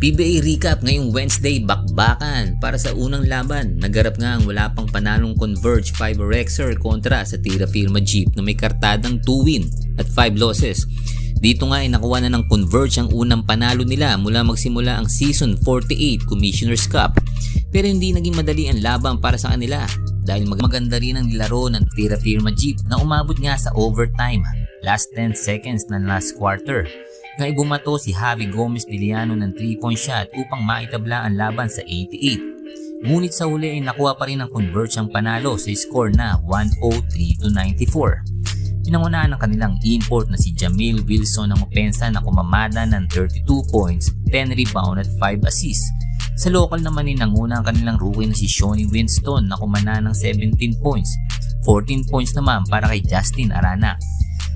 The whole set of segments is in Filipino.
PBA recap ngayong Wednesday, bakbakan para sa unang laban. Nagarap nga ang wala pang panalong Converge Fiberexer kontra sa Tira Firma Jeep na may kartadang 2 win at 5 losses. Dito nga ay nakuha na ng Converge ang unang panalo nila mula magsimula ang Season 48 Commissioner's Cup. Pero hindi naging madali ang laban para sa kanila dahil maganda rin ang nilaro ng Tira Firma Jeep na umabot nga sa overtime, last 10 seconds ng last quarter. Nga bumato si Javi Gomez Diliano ng 3-point shot upang maitabla ang laban sa 88. Ngunit sa huli ay nakuha pa rin ng Converge ang panalo sa score na 103-94. Pinangunahan ng kanilang import na si Jamil Wilson ng opensa na kumamada ng 32 points, 10 rebound at 5 assists. Sa local naman ay nanguna ang kanilang rookie na si Shoni Winston na kumana ng 17 points, 14 points naman para kay Justin Arana.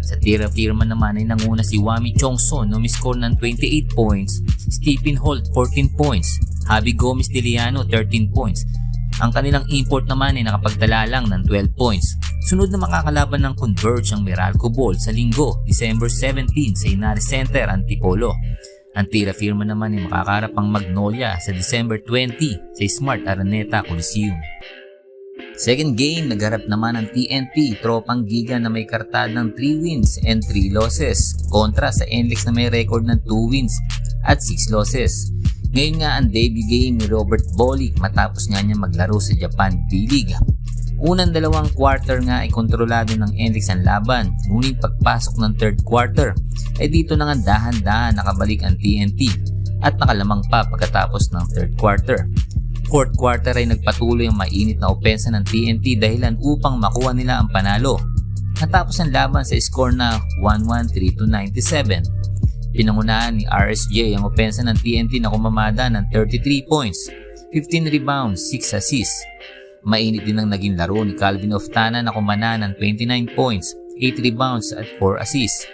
Sa Tira Firma naman ay nanguna si Wami Chongson na umiscore ng 28 points, Stephen Holt 14 points, Javi Gomez Diliano 13 points. Ang kanilang import naman ay nakapagtala lang ng 12 points. Sunod na makakalaban ng Converge ang Meralco Bowl sa linggo, December 17 sa Inari Center, Antipolo. Ang Tira Firma naman ay makakarap ang Magnolia sa December 20 sa Smart Araneta Coliseum. Second game, nagharap naman ang TNT, Tropang Giga na may kartadang 3 wins and 3 losses kontra sa NLEX na may record ng 2 wins at 6 losses. Ngayon nga ang debut game ni Robert Bolick matapos nga niya maglaro sa Japan B-League. Unang dalawang quarter nga ay kontrolado ng NLEX ang laban, ngunit pagpasok ng third quarter ay dito na nga dahan-dahan nakabalik ang TNT at nakalamang pa pagkatapos ng third quarter. Fourth quarter ay nagpatuloy ang mainit na opensa ng TNT dahilan upang makuha nila ang panalo. Natapos ang laban sa score na 113-97. Pinangunahan ni RSJ ang opensa ng TNT na kumamada ng 33 points, 15 rebounds, 6 assists. Mainit din ang naging laro ni Calvin Oftana na kumana ng 29 points, 8 rebounds at 4 assists.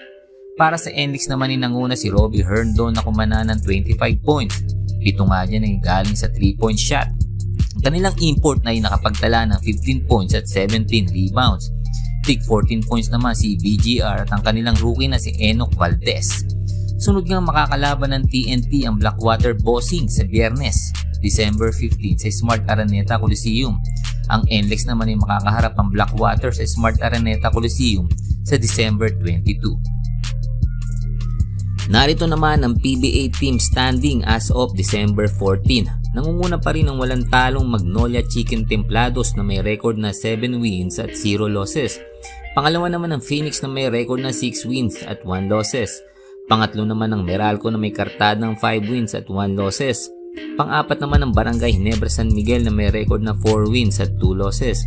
Para sa NLEX naman ay nanguna si Robbie Herndon na kumana ng 25 points. Ito nga dyan ay galing sa 3-point shot. Ang kanilang import na ay nakapagtala ng 15 points at 17 rebounds. Tig 14 points naman si BGR at ang kanilang rookie na si Enoch Valdez. Sunod nga makakalaban ng TNT ang Blackwater Bossing sa Biyernes, December 15 sa Smart Araneta Coliseum. Ang NLEX naman ay makakaharap ang Blackwater sa Smart Araneta Coliseum sa December 22. Narito naman ang PBA team standing as of December 14. Nangunguna pa rin ang walang talong Magnolia Chicken Templados na may record na 7 wins at 0 losses. Pangalawa naman ang Phoenix na may record na 6 wins at 1 losses. Pangatlo naman ang Meralco na may kartadang 5 wins at 1 losses. Pang-apat naman ang Barangay Ginebra San Miguel na may record na 4 wins at 2 losses.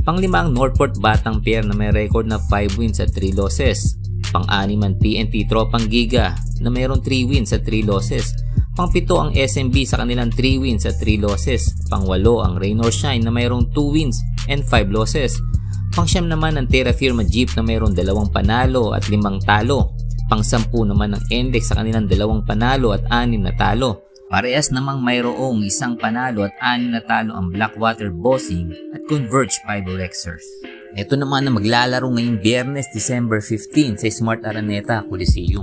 Panglima ang Northport Batang Pier na may record na 5 wins at 3 losses. Pang-anim ang TNT Tropang Giga na mayroong 3 wins at 3 losses. Pang-pito ang SMB sa kanilang 3 wins at 3 losses. Pang-walo ang Rain or Shine na mayroong 2 wins and 5 losses. Pang-siyam naman ang Tira Firma Jeep na mayroong 2 panalo at 5 talo. Pang-sampu naman ang NLEX sa kanilang 2 panalo at 6 na talo. Parehas namang mayroong 1 panalo at 6 na talo ang Blackwater Bossing at Converge Fiberexers. Ito naman na maglalaro ngayong Biyernes, December 15 sa Smart Araneta Coliseum.